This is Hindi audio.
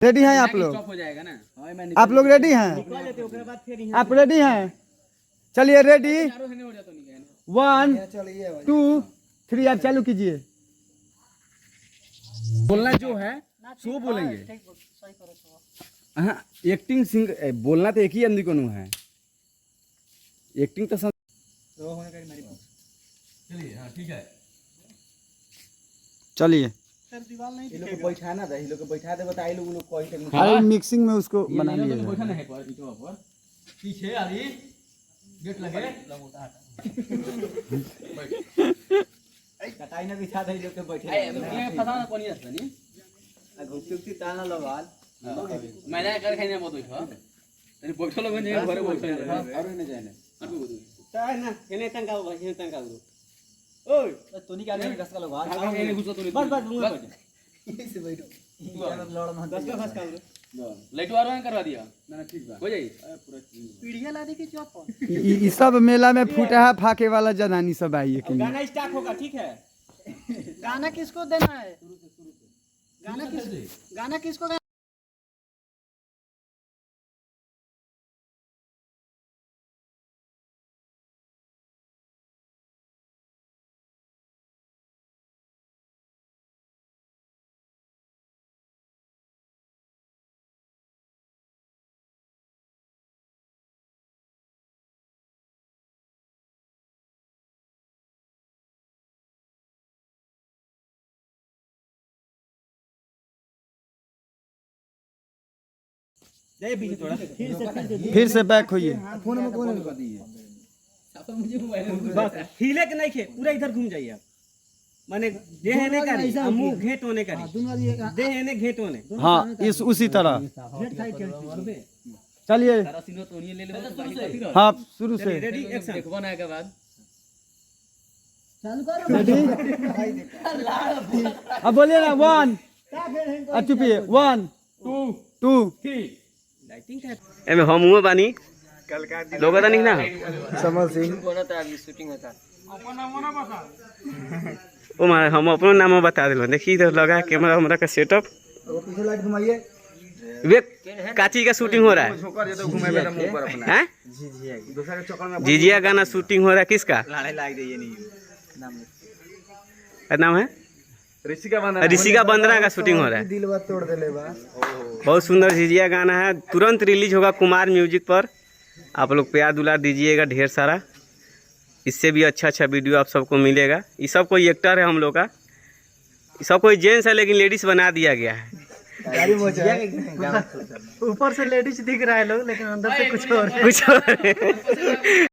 रेडी हैं आप लोग? हो जाएगा ना। आप लोग रेडी हैं? आप रेडी हैं? चलिए रेडी 1 2 3 आप चालू कीजिए। बोलना जो है सो बोलेंगे। हाँ एक्टिंग सिंग बोलना तो एक ही आदमी को है, एक्टिंग तो चलिए। हाँ ठीक है चलिए। ये लोग को बैठाना था, ये लोग को बैठा दे बताइए लोग कोई टेक्निक। अरे मिक्सिंग में उसको बना लिया जाए। बैठा नहीं पर इटवा पर पीछे आली गेट लगे कटाई ना बिछा दे, लोग के बैठे ए फसाना कोनी असला नी घुसती ताना लगाल मैंने कर खाने बहुत बैठो तनी बैठो लोग जे घरे बैठो और नहीं जाने अभी बोल ताय ना हेने तंका हो हेने तंका हो। ओए तोनी क्या नहीं घस का लगाल हेने घुसो तो बस बस मुंह पे ऐसे बैठो लड़ मत घस का घस का लाइट वार करवा दिया ना ठीक बा हो जाई पूरा पीढ़िया ला दे के चौप। ये सब मेला में फुटहा फाके वाला जनानी सब आई है कि नहीं? गाना स्टार्ट होगा ठीक है। गाना किसको देना है? गाना किसको देना? दे पीछे थोड़ा फिर से बैक होइए। फोन में कौन कर दी है बस हिले के नहीं खे पूरा इधर घूम जाइए आप माने दे है ने करी मुंह घेट होने करी दे है ने घेट होने। हाँ इस उसी तरह चलिए। सारा सीनो तो नहीं ले ले हाँ शुरू से रेडी एक्शन देखबो ना के बाद चालू करो। रेडी अब बोलिए ना 1 अब चुपिए 1 2 3 लाइटिंग का एमे हम हुए बानी लोग नहीं ना समझ सिंह शूटिंग होता ओ मारे हम अपनो नाम बता दिलो। देखी इधर लगा कैमरा हमरा का सेटअप पीछे लाइट घुमाइए। वे काची का शूटिंग हो रहा है हैं? झिझिया गाना शूटिंग हो रहा है किसका नाम है? ऋषिका बंदना का शूटिंग हो रहा है। दिल बात तोड़ देले बा। बहुत सुंदर झिझिया गाना है, तुरंत रिलीज होगा कुमार म्यूजिक पर। आप लोग प्यार दुलार दीजिएगा ढेर सारा, इससे भी अच्छा अच्छा वीडियो आप सबको मिलेगा। ये सब कोई एक्टर है हम लोग का, सब कोई जेंट्स है लेकिन लेडीज बना दिया गया है। ऊपर से लेडीज दिख रहा है लोग लेकिन अंदर से कुछ और कुछ और